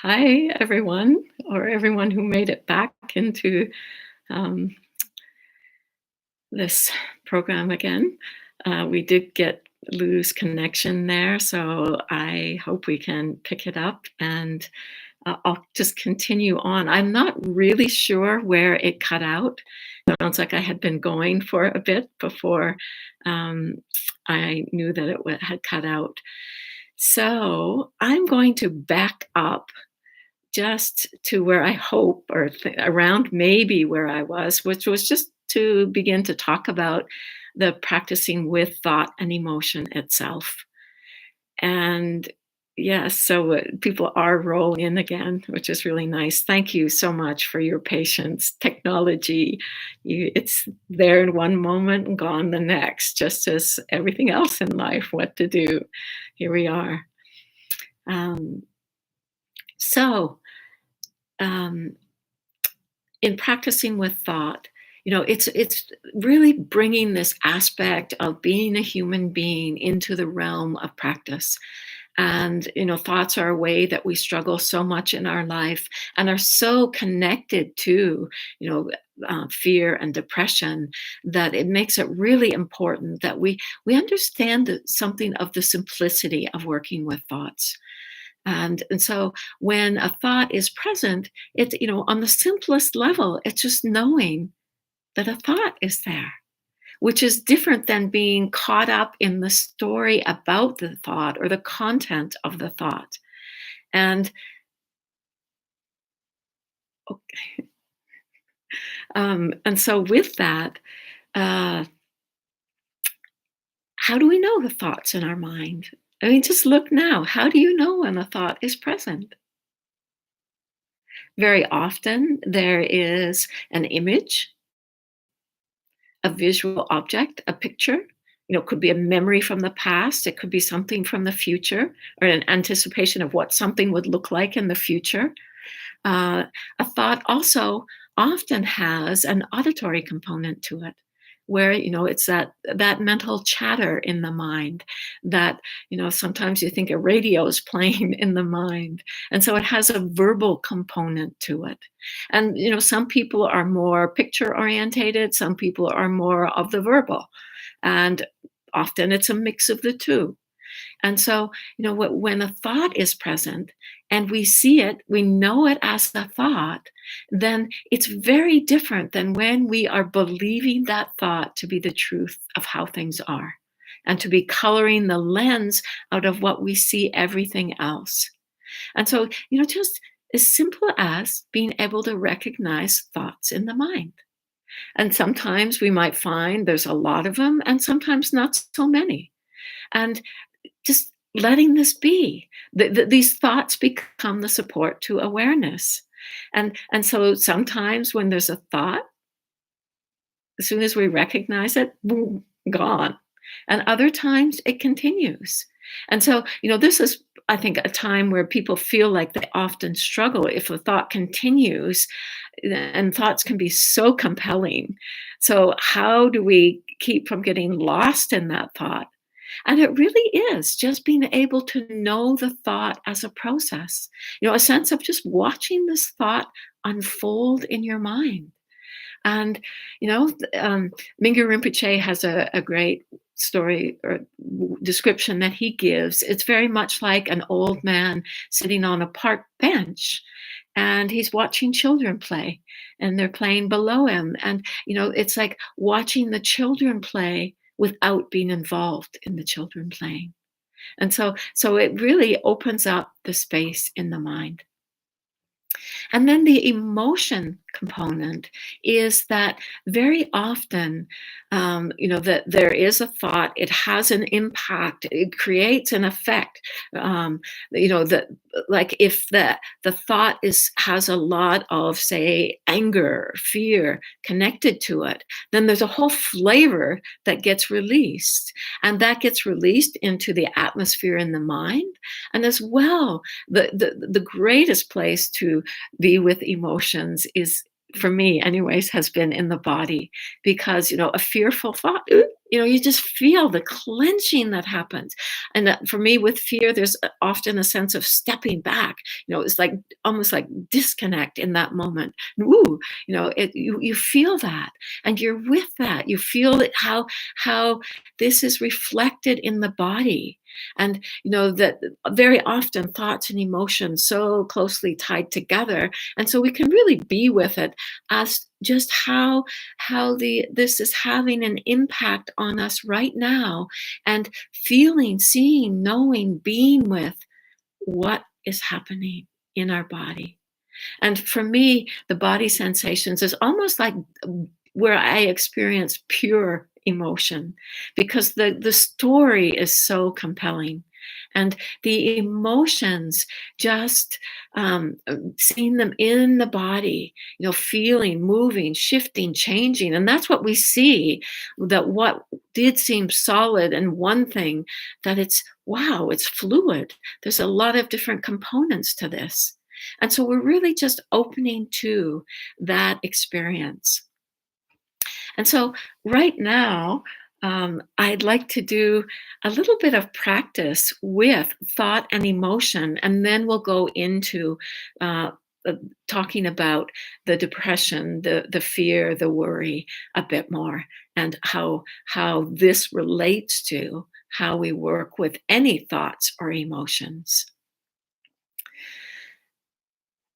Hi, everyone, or everyone who made it back into um, this program again. We did get lose connection there, so I hope we can pick it up and I'll just continue on. I'm not really sure where it cut out. It sounds like I had been going for a bit before um, I knew that had cut out. So I'm going to back up just to where I hope or around maybe where I was, which was just to begin to talk about the practicing with thought and emotion itself. And yes, so people are rolling in again, which is really nice. Thank you so much for your patience. Technology, it's there in one moment and gone the next, just as everything else in life, what to do. Here we are. Um, so, um, in practicing with thought, it's really bringing this aspect of being a human being into the realm of practice. And thoughts are a way that we struggle so much in our life and are so connected to you know fear and depression, that it makes it really important that we understand something of the simplicity of working with thoughts. And so when a thought is present, it's, on the simplest level, it's just knowing that a thought is there, which is different than being caught up in the story about the thought or the content of the thought. And and so with that, uh, how do we know the thoughts in our mind? I mean, just look now. How do you know when a thought is present? Very often there is an image, a visual object, a picture. It could be a memory from the past, it could be something from the future, or an anticipation of what something would look like in the future. Uh, a thought also often has an auditory component to it, where it's that mental chatter in the mind that sometimes you think a radio is playing in the mind, and so it has a verbal component to it. And some people are more picture orientated, some people are more of the verbal, and often it's a mix of the two. And so, when a thought is present and we see it, we know it as a thought, then it's very different than when we are believing that thought to be the truth of how things are and to be coloring the lens out of what we see everything else. And so, just as simple as being able to recognize thoughts in the mind. And sometimes we might find there's a lot of them, and sometimes not so many. And just letting this be. These thoughts become the support to awareness. And so sometimes when there's a thought, as soon as we recognize it, boom, gone. And other times it continues. And so, this is, I think, a time where people feel like they often struggle if a thought continues, and thoughts can be so compelling. So, how do we keep from getting lost in that thought? And it really is just being able to know the thought as a process, a sense of just watching this thought unfold in your mind. And, Mingyur Rinpoche has a great story or description that he gives. It's very much like an old man sitting on a park bench and he's watching children play, and they're playing below him. And, it's like watching the children play without being involved in the children playing. And so it really opens up the space in the mind. And then the emotion component is that very often, that there is a thought, it has an impact, it creates an effect. That, like, if the thought has a lot of, say, anger, fear connected to it, then there's a whole flavor that gets released, and that gets released into the atmosphere in the mind. And as well, the greatest place to be with emotions is, for me anyways, has been in the body, because a fearful thought, You just feel the clenching that happens. And for me, with fear, there's often a sense of stepping back. It's like almost like disconnect in that moment. Ooh, you feel that, and you're with that. You feel it, how this is reflected in the body, and that very often thoughts and emotions so closely tied together, and so we can really be with it as just how this is having an impact on us right now, and feeling, seeing, knowing, being with what is happening in our body. And for me, the body sensations is almost like where I experience pure emotion, because the story is so compelling. And the emotions, just seeing them in the body, feeling, moving, shifting, changing. And that's what we see, that what did seem solid and one thing, that it's, wow, it's fluid. There's a lot of different components to this. And so we're really just opening to that experience. And so right now, I'd like to do a little bit of practice with thought and emotion, and then we'll go into uh, uh, talking about the depression, the fear, the worry a bit more, and how this relates to how we work with any thoughts or emotions.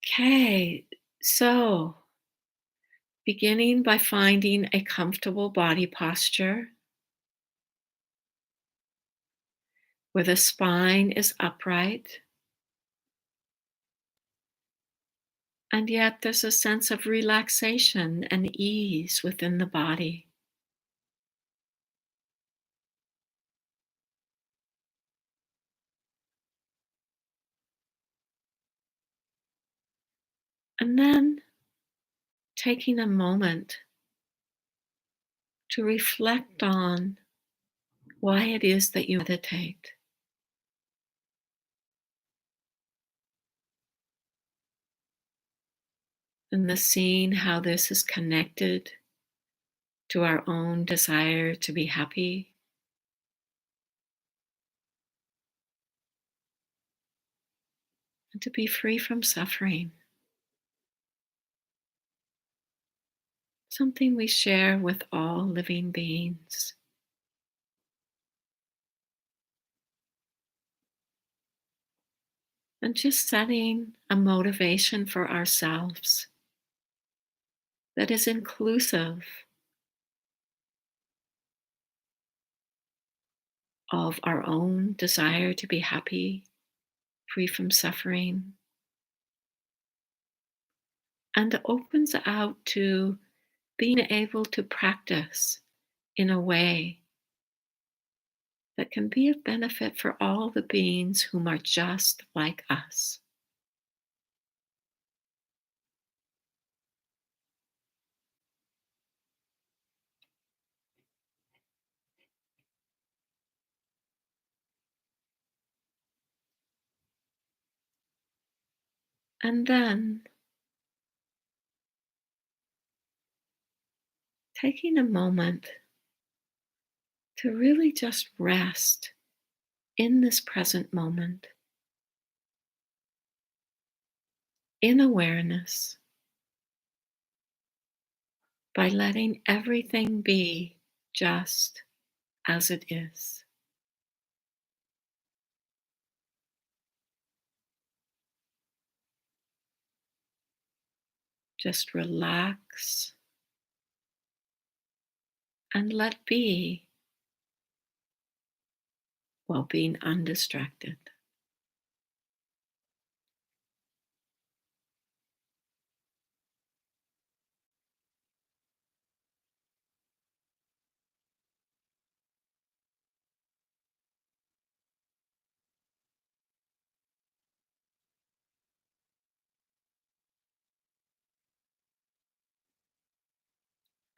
Okay, so beginning by finding a comfortable body posture where the spine is upright, and yet there's a sense of relaxation and ease within the body. And then taking a moment to reflect on why it is that you meditate, and the seeing how this is connected to our own desire to be happy and to be free from suffering, something we share with all living beings. And just setting a motivation for ourselves that is inclusive of our own desire to be happy, free from suffering, and opens out to being able to practice in a way that can be of benefit for all the beings whom are just like us. And then taking a moment to really just rest in this present moment, in awareness, by letting everything be just as it is. Just relax and let be while being undistracted.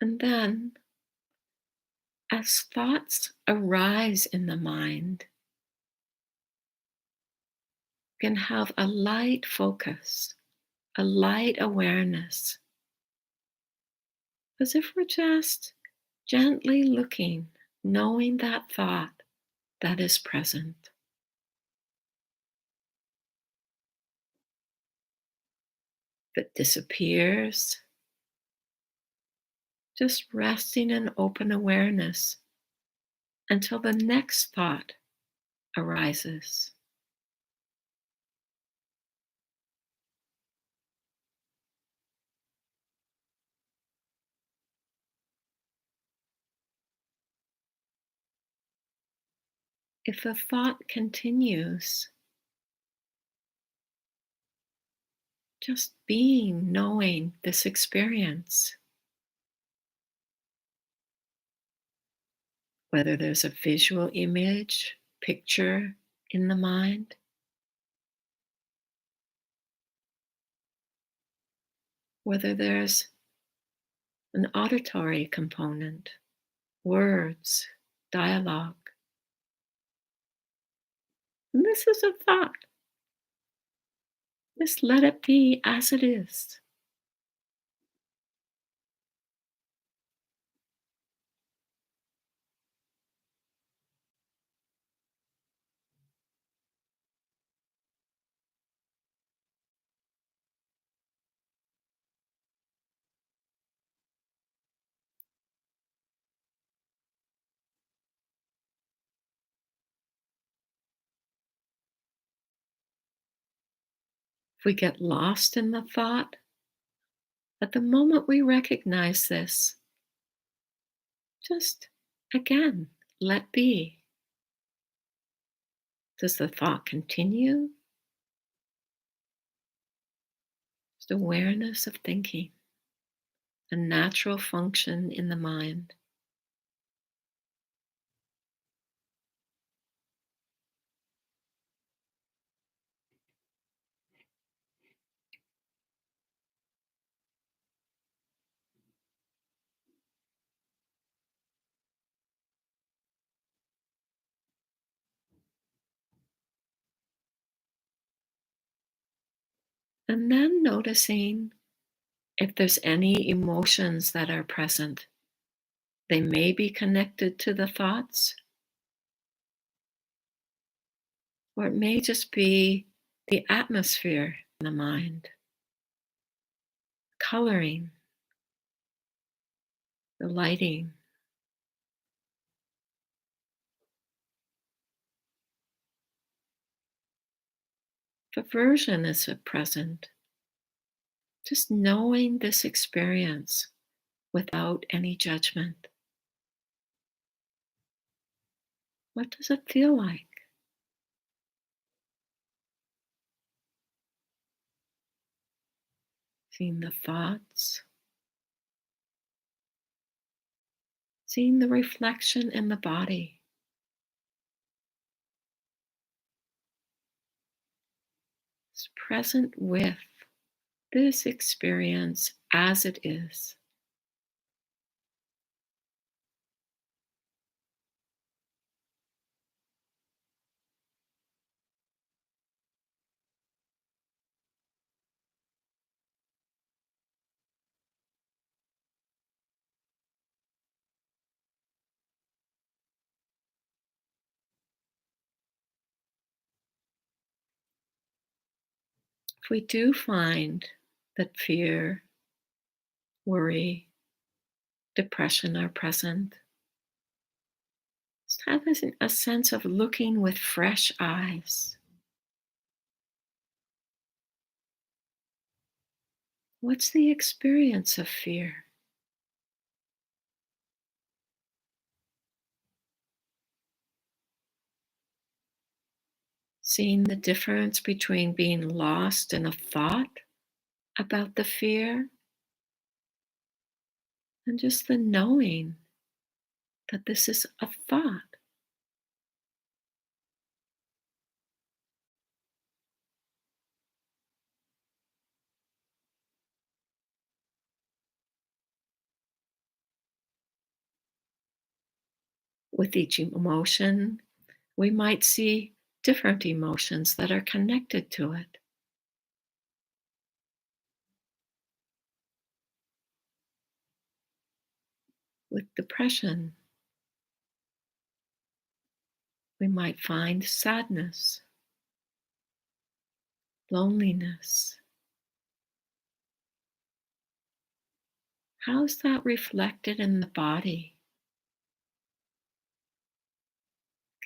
And then, as thoughts arise in the mind, can have a light focus, a light awareness, as if we're just gently looking knowing that thought that is present. If it disappears, just resting in open awareness until the next thought arises. If the thought continues, just being, knowing this experience, whether there's a visual image, picture in the mind, whether there's an auditory component, words, dialogue. And this is a thought. Just let it be as it is. If we get lost in the thought, at the moment we recognize this, just again, let be. Does the thought continue? Just awareness of thinking, a natural function in the mind. And then noticing if there's any emotions that are present. They may be connected to the thoughts, or it may just be the atmosphere in the mind, coloring, the lighting. If aversion is present, just knowing this experience without any judgment. What does it feel like? Seeing the thoughts, seeing the reflection in the body. It's present with this experience as it is. If we do find that fear, worry, depression are present, just have a sense of looking with fresh eyes. What's the experience of fear? Seeing the difference between being lost in a thought about the fear and just the knowing that this is a thought. With each emotion, we might see different emotions that are connected to it. With depression, We might find sadness, loneliness. How's that reflected in the body?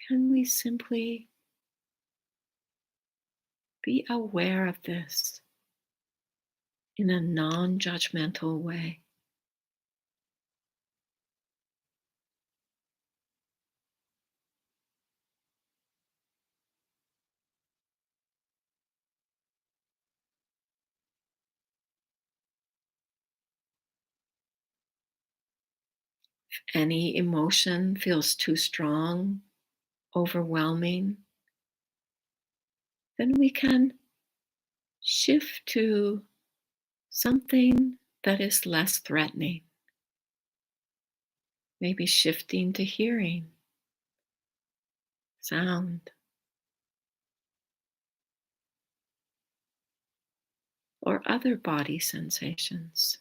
Can we simply be aware of this in a non judgmental way? Any emotion feels too strong, overwhelming, then we can shift to something that is less threatening, maybe shifting to hearing, sound, or other body sensations.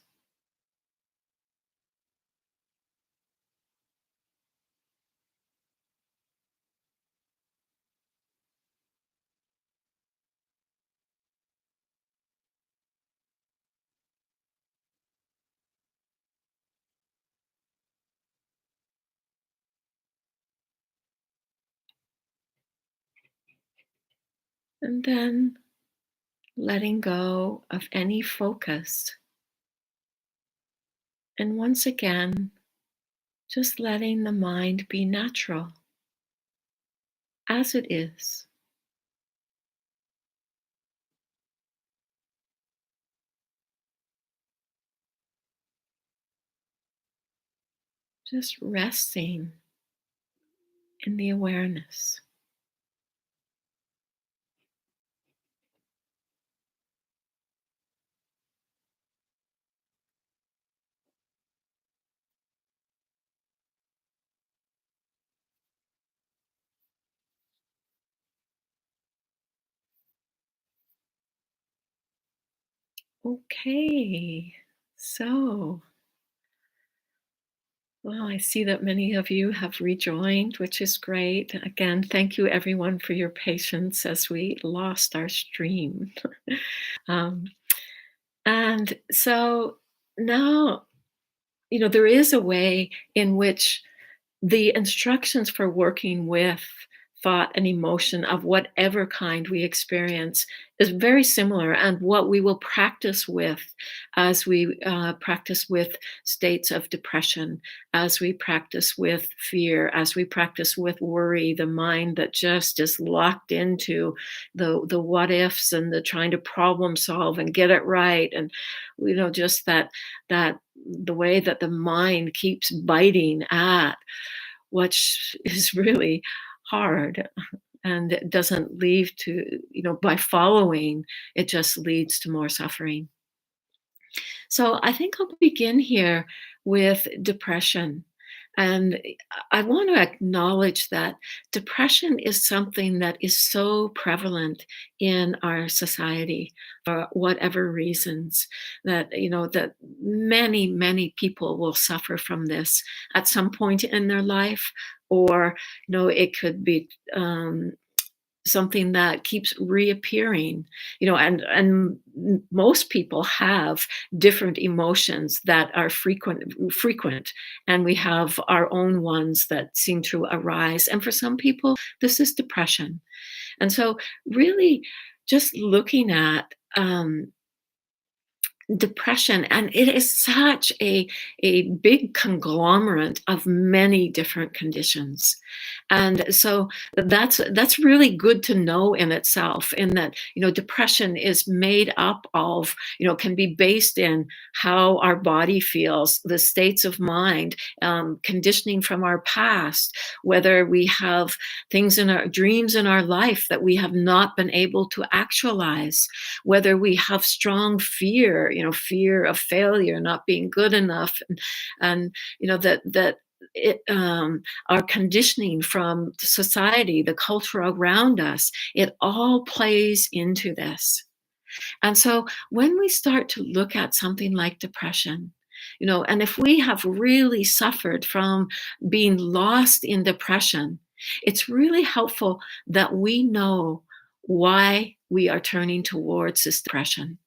And then letting go of any focus. And once again, just letting the mind be natural as it is. Just resting in the awareness. Okay, so, well, I see that many of you have rejoined, which is great. Again, thank you everyone for your patience as we lost our stream. um, and so now, there is a way in which the instructions for working with thought and emotion of whatever kind we experience is very similar, and what we will practice with as we practice with states of depression, as we practice with fear, as we practice with worry, the mind that just is locked into the what ifs and the trying to problem solve and get it right, and just that the way that the mind keeps biting at which is really hard, and it doesn't lead to, by following, it just leads to more suffering. So I think I'll begin here with depression. And I want to acknowledge that depression is something that is so prevalent in our society for whatever reasons, that many, many people will suffer from this at some point in their life, or, it could be something that keeps reappearing, and most people have different emotions that are frequent, and we have our own ones that seem to arise, and for some people this is depression. And so really just looking at depression, and it is such a big conglomerate of many different conditions, and so that's really good to know in itself, in that depression is made up of, can be based in how our body feels, the states of mind, conditioning from our past, whether we have things in our dreams in our life that we have not been able to actualize, whether we have strong fear, fear of failure, not being good enough, and that it our conditioning from society, the culture around us, it all plays into this. And so when we start to look at something like depression, and if we have really suffered from being lost in depression, It's really helpful that we know why we are turning towards this depression.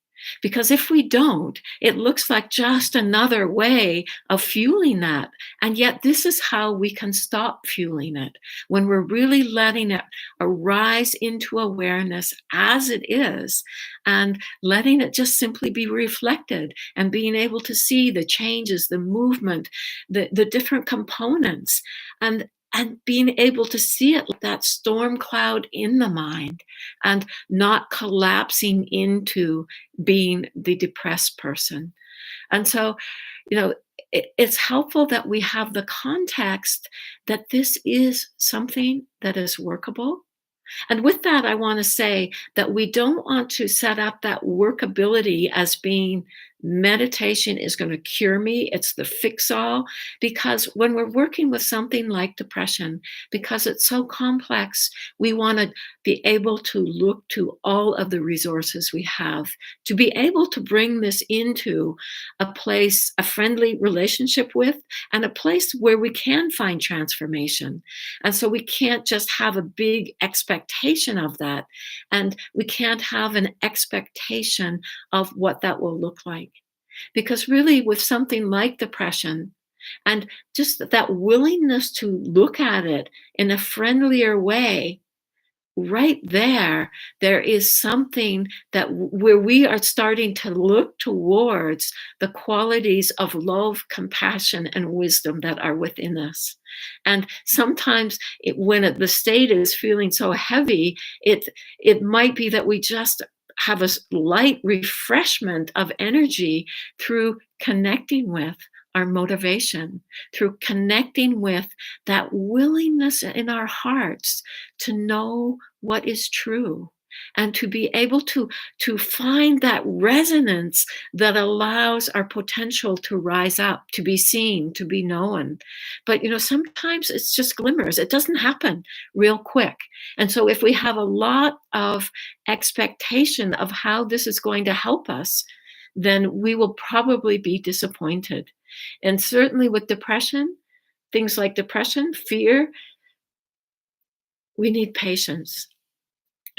Because if we don't, it looks like just another way of fueling that. And yet, this is how we can stop fueling it when we're really letting it arise into awareness as it is and letting it just simply be reflected and being able to see the changes, the movement, the different components. And being able to see it like that storm cloud in the mind and not collapsing into being the depressed person. And so, it's helpful that we have the context that this is something that is workable. And with that, I want to say that we don't want to set up that workability as being meditation is going to cure me, it's the fix all. Because when we're working with something like depression, because it's so complex, we want to be able to look to all of the resources we have to be able to bring this into a place, a friendly relationship with, and a place where we can find transformation. And so we can't just have a big expectation of that. And we can't have an expectation of what that will look like. Because really, with something like depression, and just that willingness to look at it in a friendlier way, right there is something that where we are starting to look towards the qualities of love, compassion, and wisdom that are within us. And sometimes the state is feeling so heavy, it might be that we just have a light refreshment of energy through connecting with our motivation, through connecting with that willingness in our hearts to know what is true and to be able to find that resonance that allows our potential to rise up, to be seen, to be known. But sometimes it's just glimmers. It doesn't happen real quick. And so if we have a lot of expectation of how this is going to help us, then we will probably be disappointed. And certainly with depression, things like depression, fear, we need patience.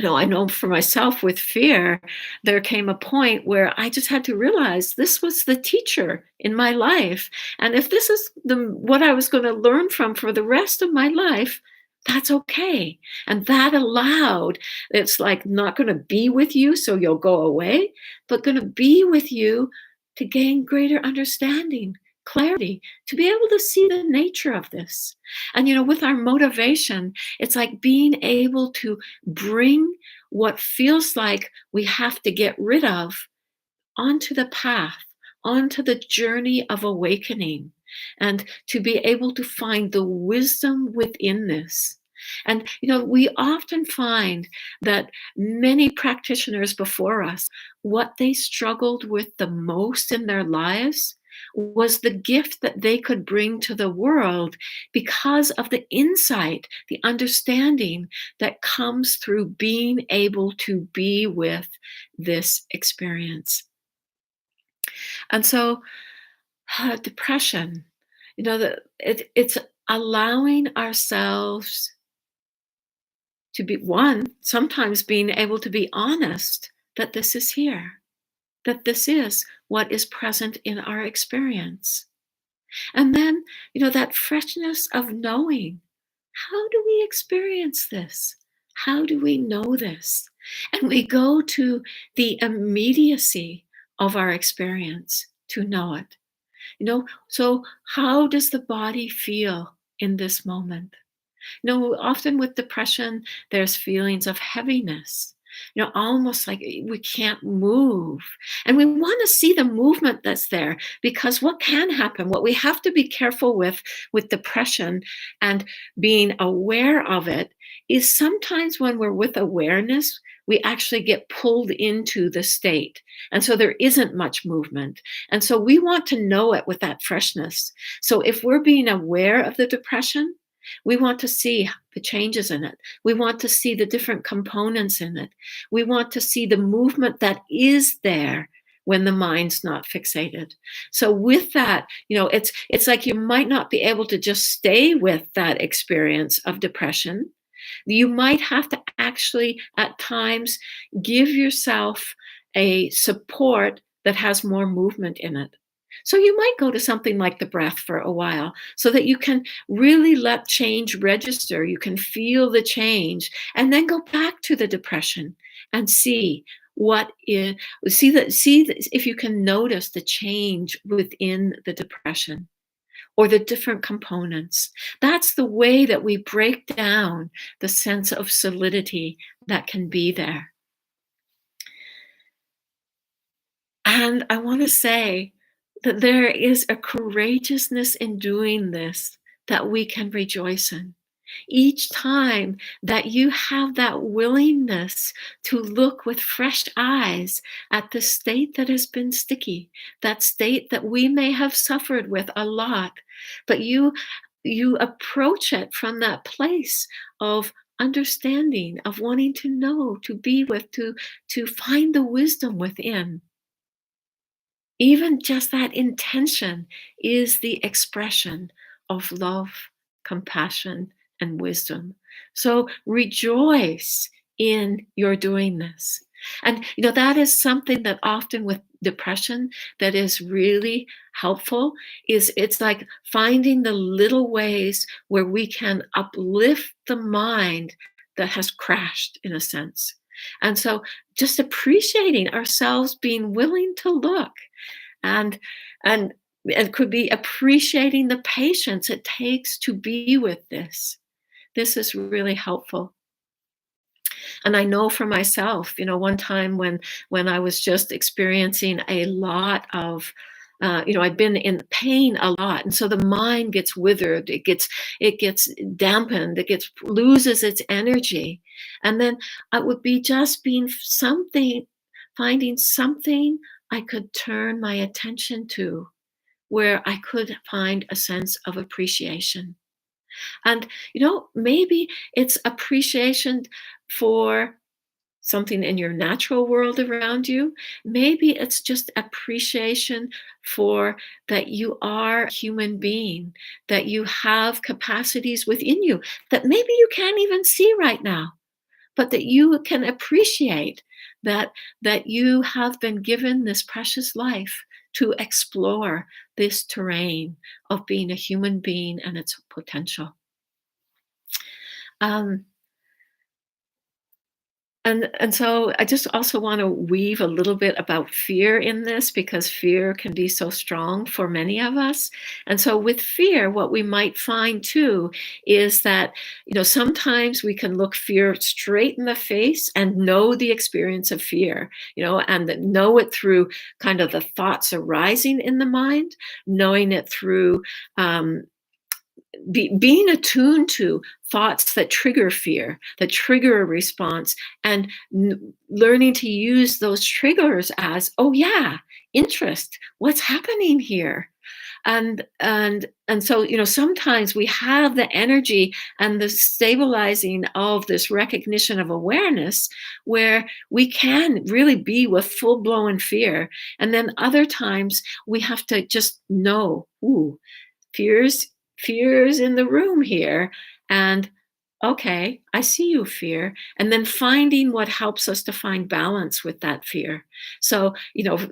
I know for myself with fear, there came a point where I just had to realize this was the teacher in my life. And if this is what I was going to learn from for the rest of my life, that's okay. And that allowed, it's like not going to be with you so you'll go away, but going to be with you to gain greater understanding, clarity, to be able to see the nature of this. And, with our motivation, it's like being able to bring what feels like we have to get rid of onto the path, onto the journey of awakening, and to be able to find the wisdom within this. And, we often find that many practitioners before us, what they struggled with the most in their lives was the gift that they could bring to the world because of the insight, the understanding that comes through being able to be with this experience. And so, depression, it's allowing ourselves to be one, sometimes being able to be honest that this is here, that this is what is present in our experience. And then, that freshness of knowing, how do we experience this? How do we know this? And we go to the immediacy of our experience to know it. So how does the body feel in this moment? Often with depression, there's feelings of heaviness, almost like we can't move. And we want to see the movement that's there because what can happen, what we have to be careful with depression and being aware of it is sometimes when we're with awareness, we actually get pulled into the state. And so there isn't much movement. And so we want to know it with that freshness. So if we're being aware of the depression, we want to see the changes in it. We want to see the different components in it. We want to see the movement that is there when the mind's not fixated. So with that, it's like you might not be able to just stay with that experience of depression. You might have to actually at times give yourself a support that has more movement in it. So you might go to something like the breath for a while so that you can really let change register. You can feel the change and then go back to the depression and see what is, if you can notice the change within the depression or the different components. That's the way that we break down the sense of solidity that can be there. And I want to say that there is a courageousness in doing this that we can rejoice in. Each time that you have that willingness to look with fresh eyes at the state that has been sticky, that state that we may have suffered with a lot, but you approach it from that place of understanding, of wanting to know, to be with, to find the wisdom within. Even just that intention is the expression of love, compassion, and wisdom. So rejoice in your doing this. And that is something that often with depression that is really helpful is it's like finding the little ways where we can uplift the mind that has crashed in a sense. And so just appreciating ourselves being willing to look and and it could be appreciating the patience it takes to be with this. This is really helpful. And I know for myself, one time when I was just experiencing a lot of I'd been in pain a lot, and so the mind gets withered, it gets dampened, loses its energy, and then it would be just finding something I could turn my attention to, where I could find a sense of appreciation. And, maybe it's appreciation for something in your natural world around you. Maybe it's just appreciation for that you are a human being, that you have capacities within you that maybe you can't even see right now, but that you can appreciate that you have been given this precious life to explore this terrain of being a human being and its potential. Um, and so I just also want to weave a little bit about fear in this because fear can be so strong for many of us. And so with fear, what we might find too is that, sometimes we can look fear straight in the face and know the experience of fear, and know it through kind of the thoughts arising in the mind, knowing it through being attuned to thoughts that trigger fear, that trigger a response, and learning to use those triggers as, oh yeah, interest, what's happening here? And so, sometimes we have the energy and the stabilizing of this recognition of awareness where we can really be with full-blown fear. And then other times we have to just know, ooh, fears fears in the room here, and okay, I see you, fear, and then finding what helps us to find balance with that fear. So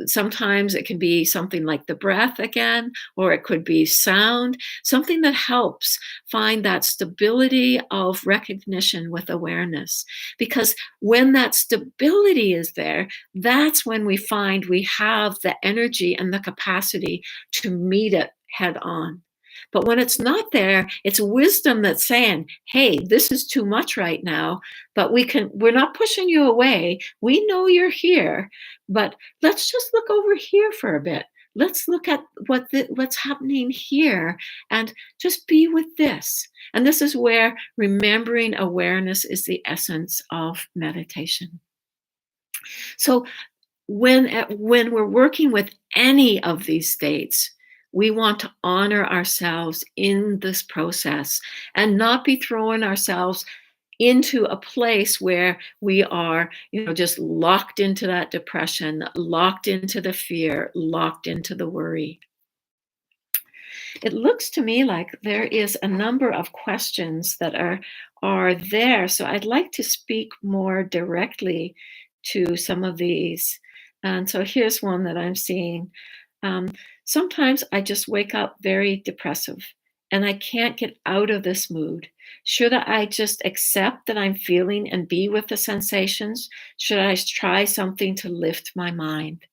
sometimes it can be something like the breath again, or it could be sound, something that helps find that stability of recognition with awareness, because when that stability is there, that's when we find we have the energy and the capacity to meet it head on. But when it's not there, it's wisdom that's saying, hey, this is too much right now, but we're not pushing you away. We know you're here, but let's just look over here for a bit. Let's look at what's happening here and just be with this. And this is where remembering awareness is the essence of meditation. So when we're working with any of these states, we want to honor ourselves in this process and not be throwing ourselves into a place where we are, just locked into that depression, locked into the fear, locked into the worry. It looks to me like there is a number of questions that are there. So I'd like to speak more directly to some of these. And so here's one that I'm seeing. Um, Sometimes I just wake up very depressive and I can't get out of this mood. Should I just accept that I'm feeling and be with the sensations? Should I try something to lift my mind?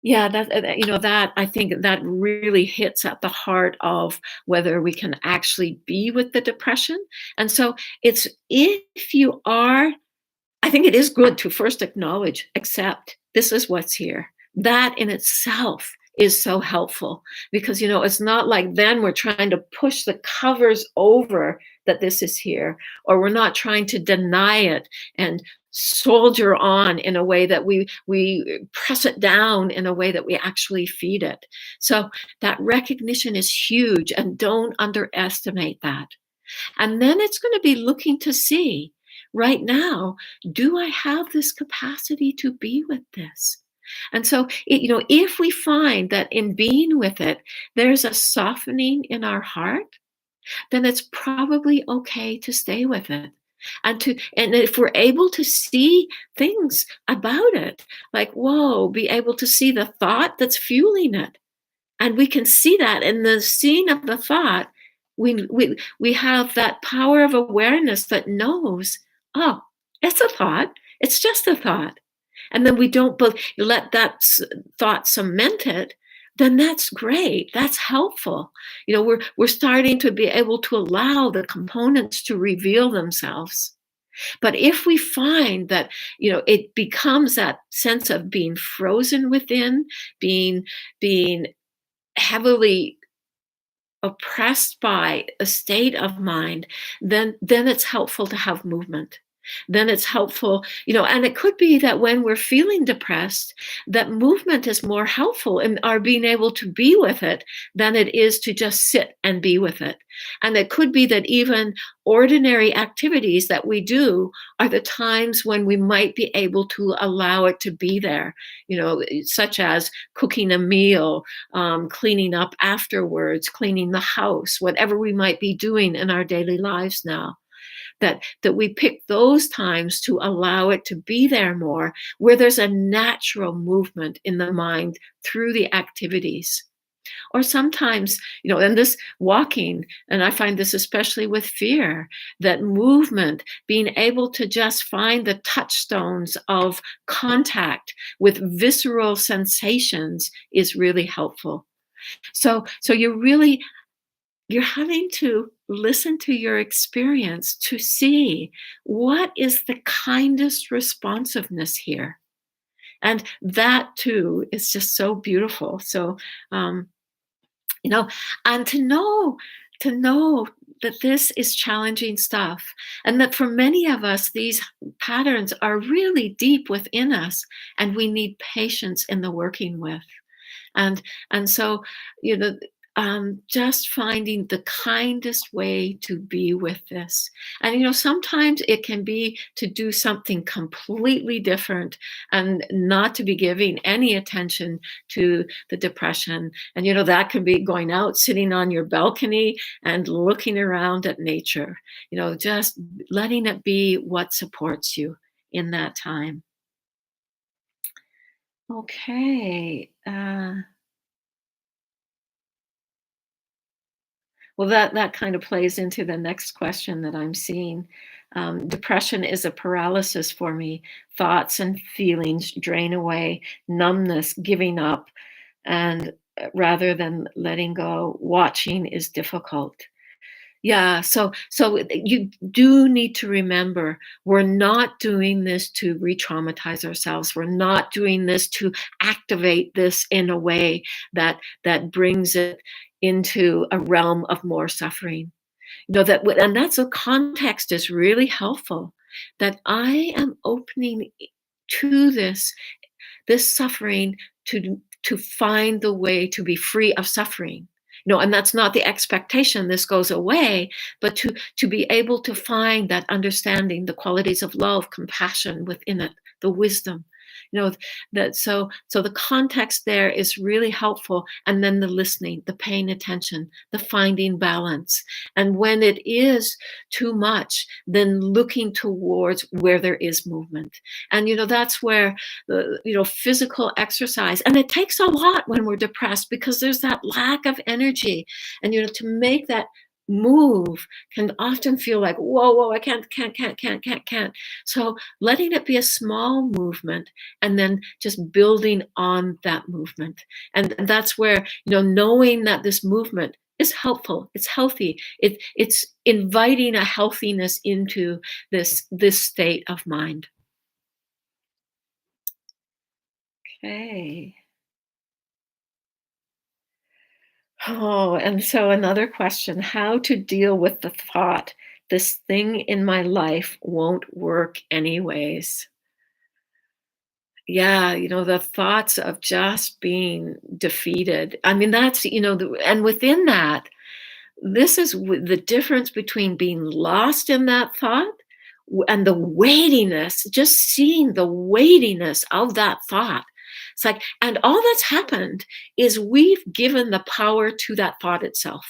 Yeah, that I think that really hits at the heart of whether we can actually be with the depression. And so it's if you are, I think it is good to first acknowledge, accept this is what's here. That in itself is so helpful because, it's not like then we're trying to push the covers over that this is here, or we're not trying to deny it and soldier on in a way that we press it down in a way that we actually feed it. So that recognition is huge, and don't underestimate that. And then it's going to be looking to see right now, do I have this capacity to be with this? And so, if we find that in being with it, there's a softening in our heart, then it's probably okay to stay with it. And if we're able to see things about it, like, whoa, be able to see the thought that's fueling it, and we can see that in the seeing of the thought, we have that power of awareness that knows, oh, it's a thought, it's just a thought. And then we don't let that thought cement it, then that's great, that's helpful. We're starting to be able to allow the components to reveal themselves. But if we find that, it becomes that sense of being frozen within, being heavily oppressed by a state of mind, then it's helpful to have movement. Then it's helpful, and it could be that when we're feeling depressed, that movement is more helpful in our being able to be with it than it is to just sit and be with it. And it could be that even ordinary activities that we do are the times when we might be able to allow it to be there, such as cooking a meal, cleaning up afterwards, cleaning the house, whatever we might be doing in our daily lives now. That we pick those times to allow it to be there more, where there's a natural movement in the mind through the activities. Or sometimes, and this walking, and I find this especially with fear, that movement, being able to just find the touchstones of contact with visceral sensations is really helpful. So you're having to listen to your experience to see what is the kindest responsiveness here. And that too is just so beautiful. So, um, you know, and to know that this is challenging stuff, and that for many of us, these patterns are really deep within us, and we need patience in the working with. And so, you know just finding the kindest way to be with this. And sometimes it can be to do something completely different and not to be giving any attention to the depression. And that can be going out, sitting on your balcony and looking around at nature, just letting it be what supports you in that time. Okay. Well, that kind of plays into the next question that I'm seeing. Depression is a paralysis for me. Thoughts and feelings drain away, numbness, giving up, and rather than letting go, watching is difficult. Yeah, so you do need to remember, we're not doing this to re-traumatize ourselves. We're not doing this to activate this in a way that brings it into a realm of more suffering. And that's a context is really helpful. That I am opening to this suffering to find the way to be free of suffering. And that's not the expectation this goes away, but to be able to find that understanding, the qualities of love, compassion within it, the wisdom, you know that so the context there is really helpful, and then the listening, the paying attention, the finding balance. And when it is too much, then looking towards where there is movement. And that's where the physical exercise, and it takes a lot when we're depressed because there's that lack of energy. And to make that move can often feel like, whoa, I can't. So letting it be a small movement, and then just building on that movement. And that's where knowing that this movement is helpful, it's healthy, it's inviting a healthiness into this state of mind. Okay. Oh, and so another question: how to deal with the thought, this thing in my life won't work anyways? Yeah, the thoughts of just being defeated. I mean, that's, and within that, this is the difference between being lost in that thought, and the weightiness, just seeing the weightiness of that thought. It's like, and all that's happened is we've given the power to that thought itself.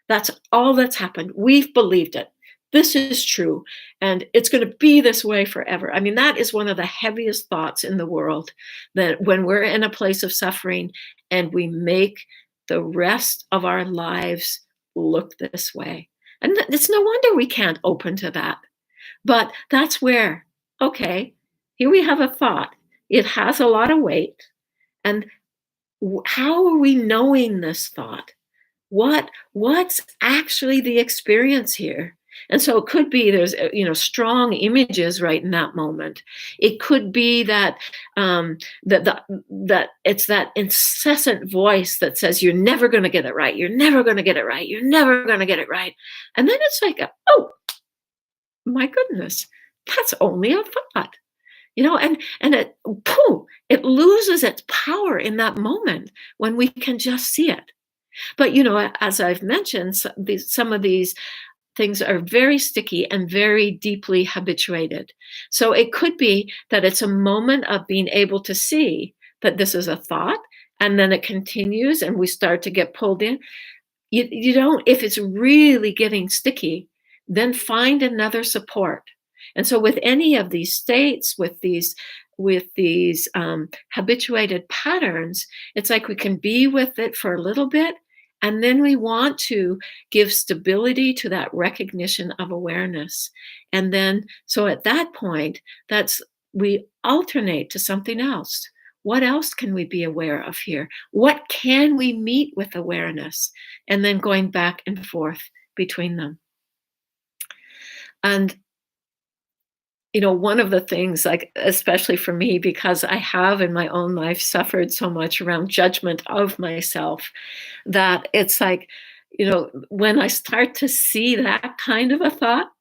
That's all that's happened. We've believed it. This is true. And it's going to be this way forever. I mean, that is one of the heaviest thoughts in the world, that when we're in a place of suffering and we make the rest of our lives look this way. And it's no wonder we can't open to that. But that's where, okay, here we have a thought. It has a lot of weight. And how are we knowing this thought? What's actually the experience here? And so it could be there's strong images right in that moment. It could be that that it's that incessant voice that says you're never going to get it right, you're never going to get it right, you're never going to get it right. And then it's like, oh my goodness, that's only a thought. And it, pooh, it loses its power in that moment when we can just see it. But as I've mentioned, some of these things are very sticky and very deeply habituated. So it could be that it's a moment of being able to see that this is a thought, and then it continues, and we start to get pulled in. You don't, if it's really getting sticky, then find another support. And so with any of these states, with these habituated patterns, it's like we can be with it for a little bit, and then we want to give stability to that recognition of awareness. And then, so at that point, that's we alternate to something else. What else can we be aware of here? What can we meet with awareness? And then going back and forth between them. And one of the things, like, especially for me, because I have in my own life suffered so much around judgment of myself, that it's like, when I start to see that kind of a thought,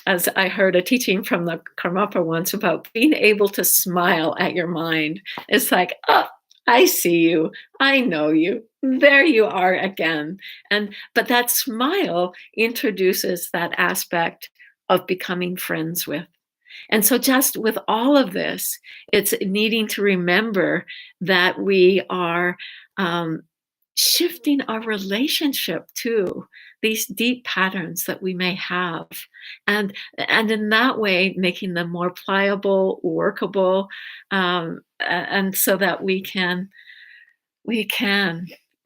as I heard a teaching from the Karmapa once about being able to smile at your mind. It's like, oh, I see you. I know you. There you are again. But that smile introduces that aspect of becoming friends with. And so just with all of this, it's needing to remember that we are shifting our relationship to these deep patterns that we may have, and in that way making them more pliable, workable, and so that we can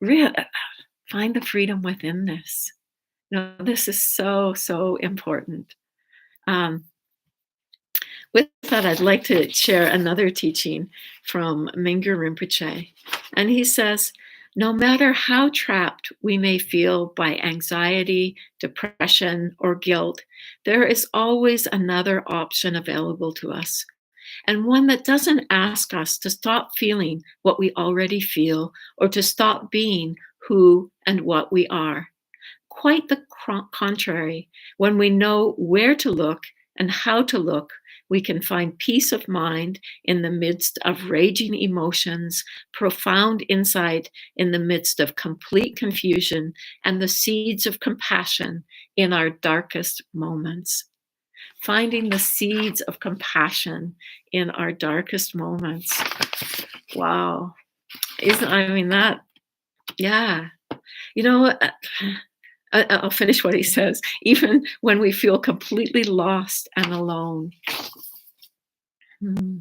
really find the freedom within this. This is so important. um, with that, I'd like to share another teaching from Mingyur Rinpoche. And he says, no matter how trapped we may feel by anxiety, depression, or guilt, there is always another option available to us, and one that doesn't ask us to stop feeling what we already feel or to stop being who and what we are. Quite the contrary, when we know where to look and how to look, we can find peace of mind in the midst of raging emotions, profound insight in the midst of complete confusion, and the seeds of compassion in our darkest moments. Finding the seeds of compassion in our darkest moments. Wow. Isn't, I mean, that, yeah. You know, I'll finish what he says. Even when we feel completely lost and alone. Hmm.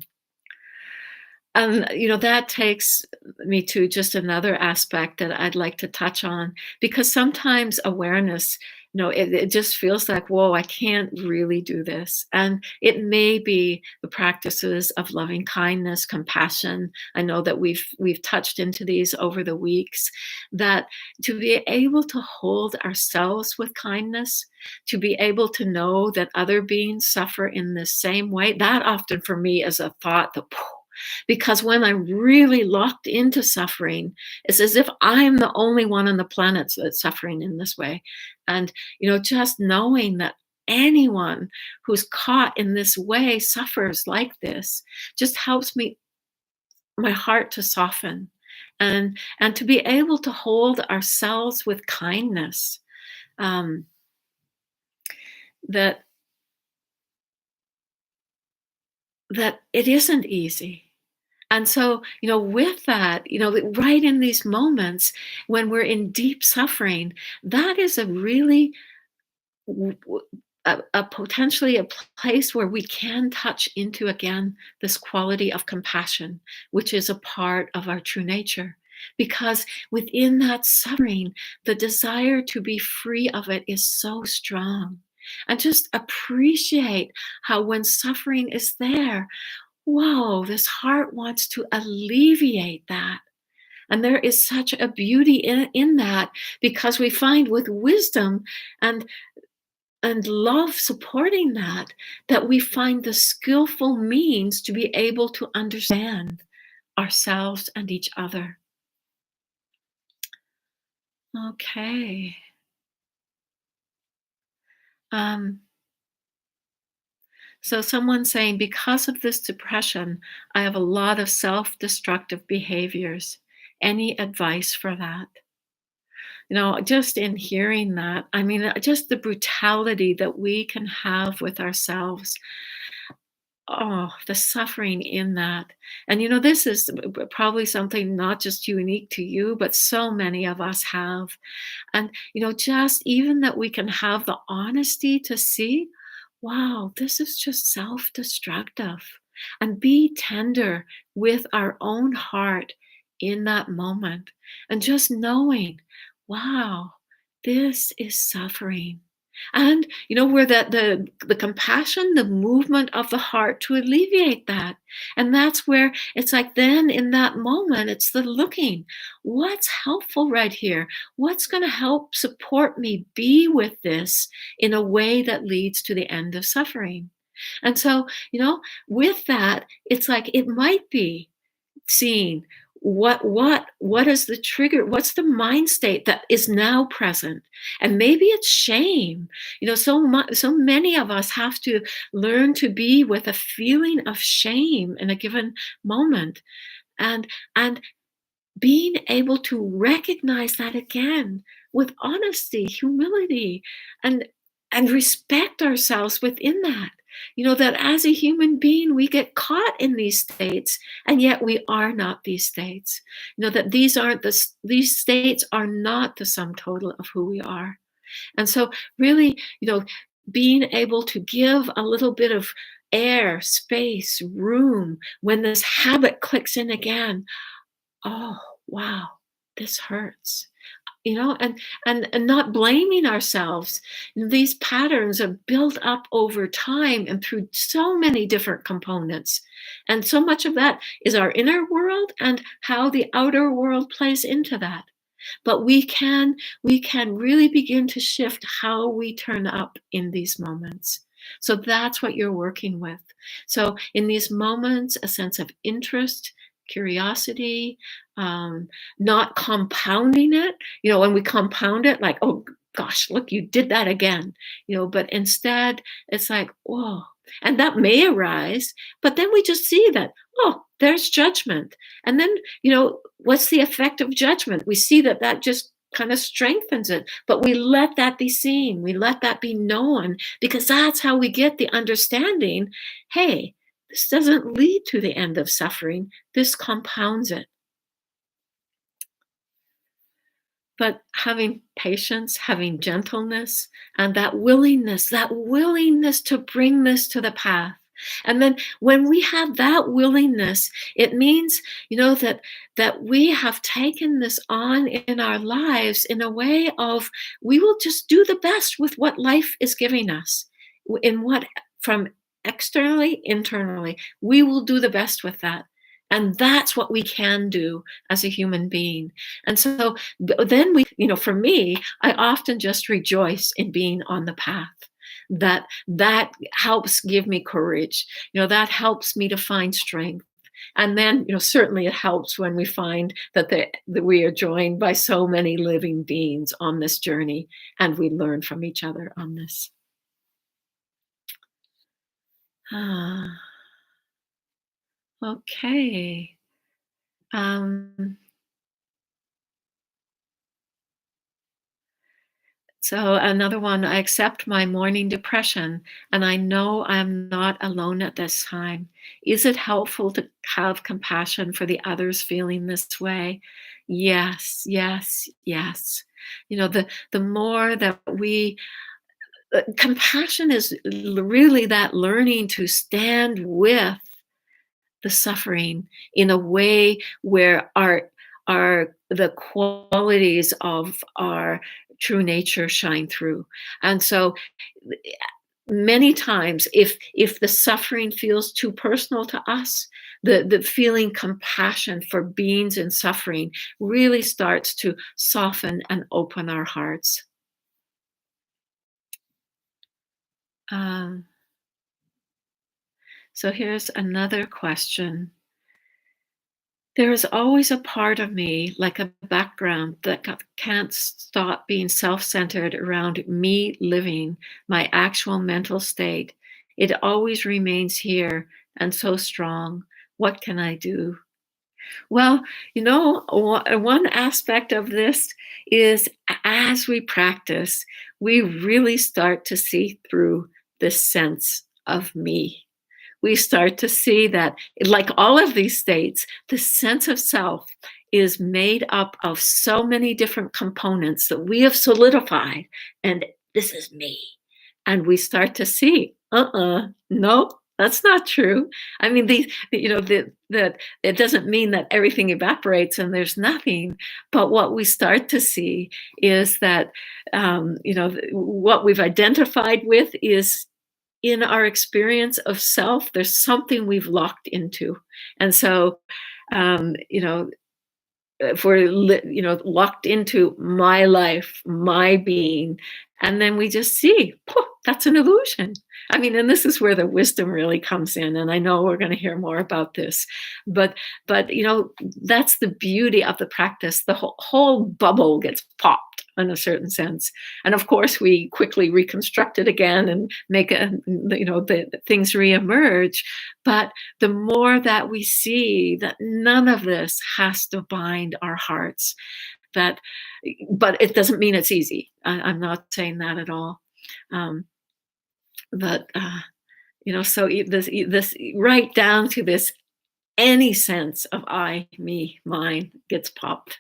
And, that takes me to just another aspect that I'd like to touch on, because sometimes awareness, it just feels like, whoa, I can't really do this. And it may be the practices of loving kindness, compassion. I know that we've touched into these over the weeks, that to be able to hold ourselves with kindness, to be able to know that other beings suffer in the same way, that often for me is a thought that, because when I'm really locked into suffering, it's as if I'm the only one on the planet that's suffering in this way. And, just knowing that anyone who's caught in this way suffers like this just helps my heart to soften, and to be able to hold ourselves with kindness. Um, that that it isn't easy. And so, with that, right in these moments when we're in deep suffering, that is a really a potentially a place where we can touch into again this quality of compassion, which is a part of our true nature. Because within that suffering, the desire to be free of it is so strong. And just appreciate how when suffering is there, whoa, this heart wants to alleviate that. And there is such a beauty in that, because we find with wisdom and love supporting that, that we find the skillful means to be able to understand ourselves and each other. Okay. Um, so someone's saying, because of this depression, I have a lot of self-destructive behaviors. Any advice for that? Just in hearing that, I mean, just the brutality that we can have with ourselves. Oh, the suffering in that. And this is probably something not just unique to you, but so many of us have. And, just even that we can have the honesty to see, wow, this is just self destructive. And be tender with our own heart in that moment. And just knowing, wow, this is suffering. And where that the compassion, the movement of the heart to alleviate that. And that's where it's like, then in that moment, it's the looking. What's helpful right here? What's going to help support me be with this in a way that leads to the end of suffering? And so, with that, it's like it might be seeing what is the trigger, what's the mind state that is now present. And maybe it's shame. So many of us have to learn to be with a feeling of shame in a given moment, and and being able to recognize that again with honesty, humility, and respect ourselves within that. That as a human being, we get caught in these states, and yet we are not these states. That these states are not the sum total of who we are. And so, really, being able to give a little bit of air, space, room when this habit clicks in again. Oh, wow, this hurts. And not blaming ourselves. These patterns are built up over time and through so many different components. And so much of that is our inner world and how the outer world plays into that. But we can really begin to shift how we turn up in these moments. So that's what you're working with. So in these moments, a sense of interest, curiosity, not compounding it. When we compound it, like, oh, gosh, look, you did that again, but instead it's like, whoa. And that may arise, but then we just see that, oh, there's judgment. And then, what's the effect of judgment? We see that that just kind of strengthens it, but we let that be seen. We let that be known because that's how we get the understanding. Hey, this doesn't lead to the end of suffering. This compounds it. But having patience, having gentleness, and that willingness to bring this to the path. And then when we have that willingness, it means, that we have taken this on in our lives in a way of we will just do the best with what life is giving us. In what from externally, internally, we will do the best with that. And that's what we can do as a human being. And so then for me, I often just rejoice in being on the path. That helps give me courage. That helps me to find strength. And then, certainly it helps when we find that we are joined by so many living beings on this journey, and we learn from each other on this. Ah, okay. Um, So another one, I accept my morning depression, and I know I'm not alone at this time. Is it helpful to have compassion for the others feeling this way? Yes, yes, yes. The more that compassion is really that learning to stand with the suffering in a way where our the qualities of our true nature shine through. And so many times if the suffering feels too personal to us, the feeling compassion for beings in suffering really starts to soften and open our hearts. um, so here's another question. There is always a part of me, like a background, that can't stop being self centered around me living my actual mental state. It always remains here and so strong. What can I do? Well, one aspect of this is as we practice, we really start to see through this sense of me. We start to see that, like all of these states, the sense of self is made up of so many different components that we have solidified. And this is me. And we start to see, no, that's not true. I mean, that it doesn't mean that everything evaporates and there's nothing. But what we start to see is that, what we've identified with is in our experience of self, there's something we've locked into. And so, um, you know, if we're, locked into my life, my being, and then we just see, "Poof, that's an illusion." I mean, and this is where the wisdom really comes in. And I know we're going to hear more about this, but, that's the beauty of the practice. The whole bubble gets popped in a certain sense. And of course, we quickly reconstruct it again and make the things reemerge. But the more that we see that none of this has to bind our hearts, that, but it doesn't mean it's easy. I'm not saying that at all. Um, but so this right down to this, any sense of I, me, mine gets popped.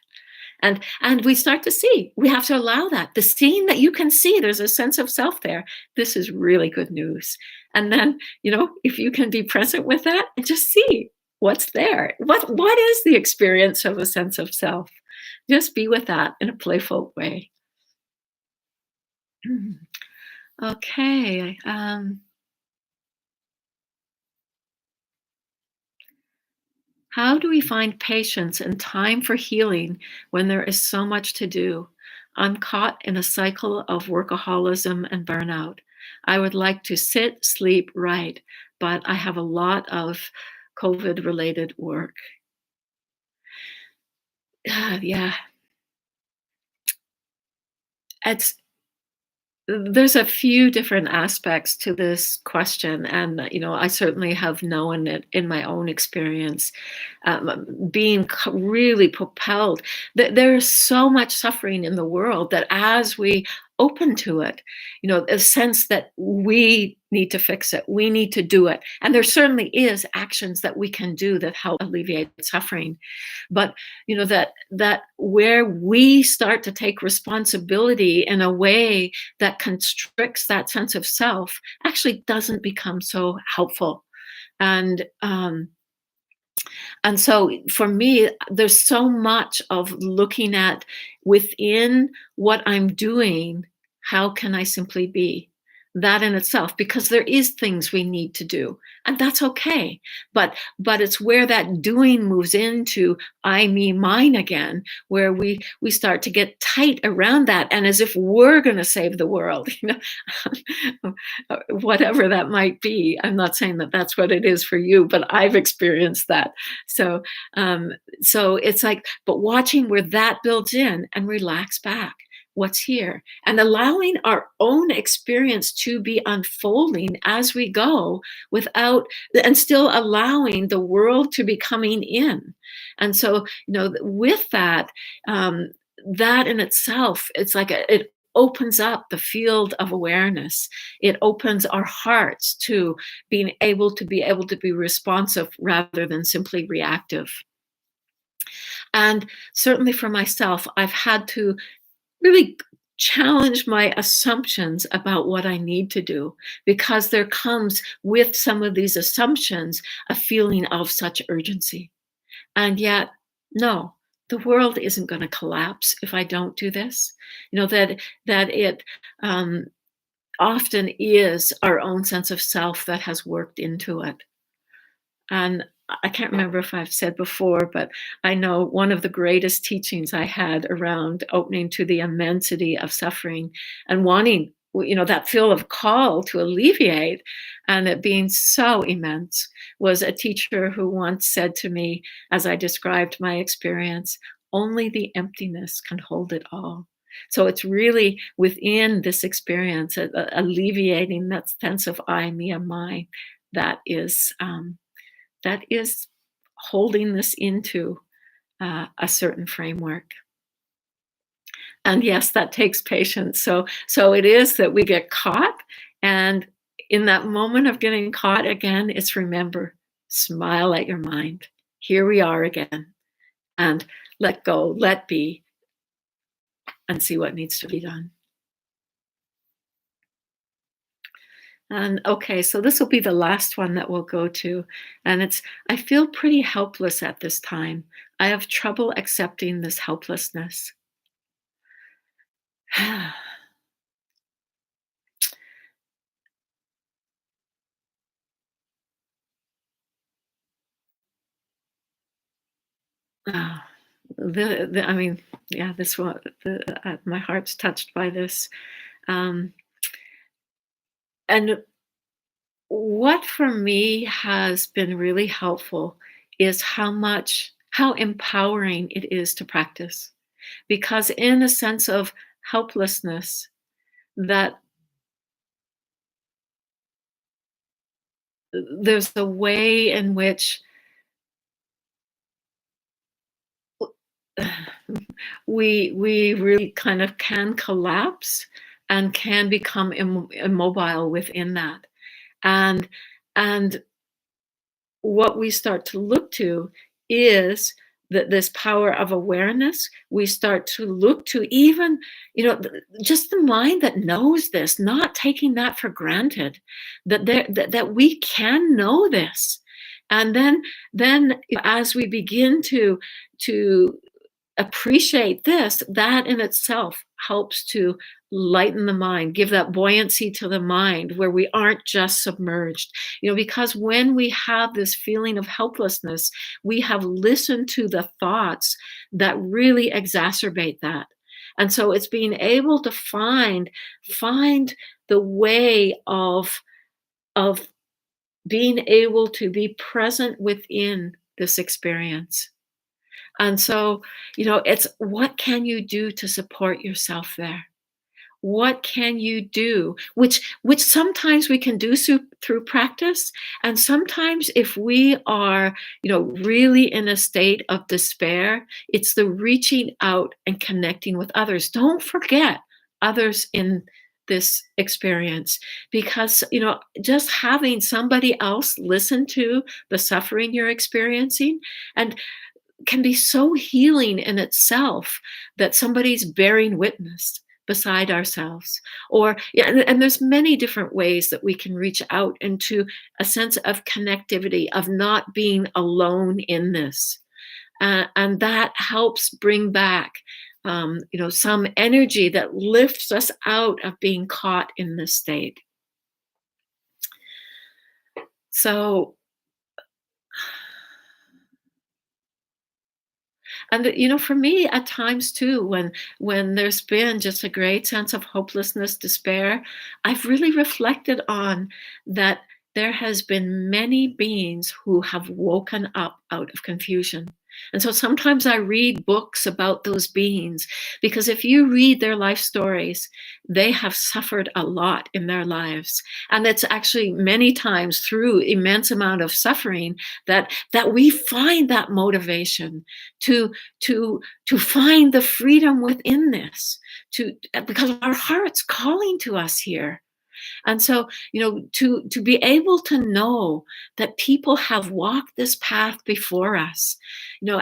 And we start to see, we have to allow that. The seeing that you can see, there's a sense of self there. This is really good news. And then, if you can be present with that and just see what's there. What is the experience of a sense of self? Just be with that in a playful way. Okay. How do we find patience and time for healing when there is so much to do? I'm caught in a cycle of workaholism and burnout. I would like to sit, sleep, write, but I have a lot of COVID related work. Yeah, it's There's a few different aspects to this question, and I certainly have known it in my own experience, being really propelled. There is so much suffering in the world that as we open to it, a sense that we need to fix it, we need to do it, and there certainly is actions that we can do that help alleviate suffering. But that where we start to take responsibility in a way that constricts that sense of self actually doesn't become so helpful. And and so for me, there's so much of looking at within what I'm doing, how can I simply be? That in itself, because there is things we need to do, and that's okay. But it's where that doing moves into I, me, mine again, where we start to get tight around that, and as if we're going to save the world, whatever that might be. I'm not saying that that's what it is for you, but I've experienced that. So, so it's like, but watching where that builds in and relax back. What's here and allowing our own experience to be unfolding as we go without and still allowing the world to be coming in. And so, with that, that in itself, it's like it opens up the field of awareness. It opens our hearts to being able to be responsive rather than simply reactive. And certainly for myself, I've had to really challenge my assumptions about what I need to do, because there comes with some of these assumptions a feeling of such urgency. And yet, no, the world isn't going to collapse if I don't do this. That it often is our own sense of self that has worked into it. And I can't remember if I've said before, but I know one of the greatest teachings I had around opening to the immensity of suffering and wanting, that feel of call to alleviate and it being so immense was a teacher who once said to me, as I described my experience, only the emptiness can hold it all. So it's really within this experience, alleviating that sense of I, me, and mine, that is that is holding this into a certain framework. And yes, that takes patience. So it is that we get caught, and in that moment of getting caught again, it's remember, smile at your mind. Here we are again, and let go, let be, and see what needs to be done. And okay, so this will be the last one that we'll go to. And it's I feel pretty helpless at this time. I have trouble accepting this helplessness. Ah, I mean, yeah, this one, my heart's touched by this. Um, and what for me has been really helpful is how empowering it is to practice. Because in a sense of helplessness, that there's a way in which we really kind of can collapse and can become immobile within that. And and what we start to look to is that this power of awareness. We start to look to even, just the mind that knows this, not taking that for granted, that we can know this. And then as we begin to appreciate this, that in itself helps to lighten the mind, give that buoyancy to the mind where we aren't just submerged. Because when we have this feeling of helplessness, we have listened to the thoughts that really exacerbate that. And so it's being able to find the way of being able to be present within this experience. And so, it's what can you do to support yourself there? What can you do? Which sometimes we can do through practice, and sometimes if we are, really in a state of despair, it's the reaching out and connecting with others. Don't forget others in this experience, because just having somebody else listen to the suffering you're experiencing and can be so healing in itself, that somebody's bearing witness beside ourselves. Or yeah, and there's many different ways that we can reach out into a sense of connectivity, of not being alone in this. And that helps bring back some energy that lifts us out of being caught in this state. So, and for me at times too, when there's been just a great sense of hopelessness, despair, I've really reflected on that there has been many beings who have woken up out of confusion. And so sometimes I read books about those beings, because if you read their life stories, they have suffered a lot in their lives. And it's actually many times through immense amount of suffering that we find that motivation to to find the freedom within this, to because our heart's calling to us here. And so, to be able to know that people have walked this path before us,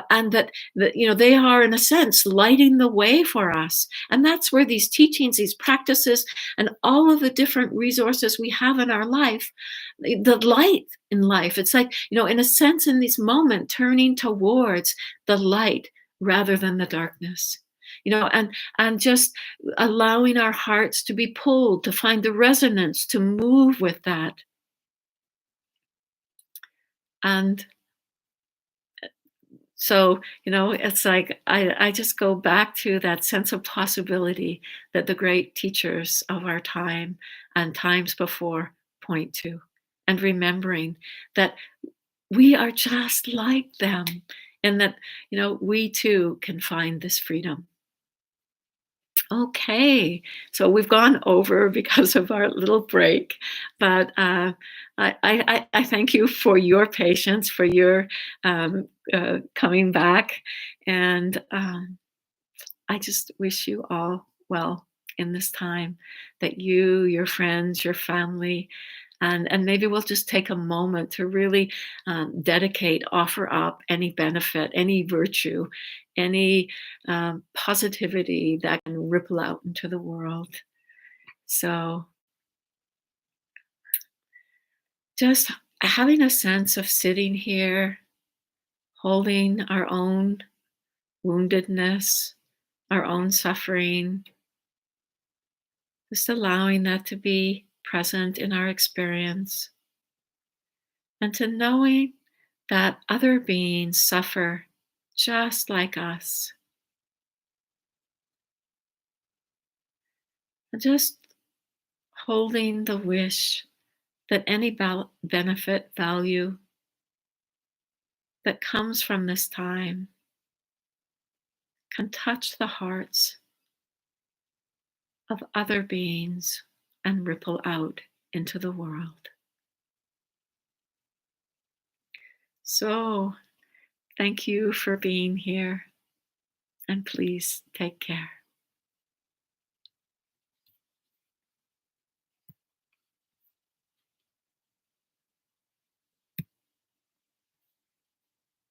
and that they are in a sense lighting the way for us. And that's where these teachings, these practices, and all of the different resources we have in our life, the light in life. It's like, in a sense, in this moment, turning towards the light rather than the darkness. And just allowing our hearts to be pulled, to find the resonance, to move with that. And so, it's like I just go back to that sense of possibility that the great teachers of our time and times before point to, and remembering that we are just like them, and that, we too can find this freedom. Okay, so we've gone over because of our little break, but I thank you for your patience, for your coming back, and I just wish you all well in this time, that you, your friends, your family, and maybe we'll just take a moment to really dedicate, offer up any benefit, any virtue, any positivity that can ripple out into the world. So just having a sense of sitting here, holding our own woundedness, our own suffering, just allowing that to be present in our experience, and to knowing that other beings suffer just like us. And just holding the wish that any benefit, value that comes from this time can touch the hearts of other beings and ripple out into the world. So, thank you for being here, and please take care.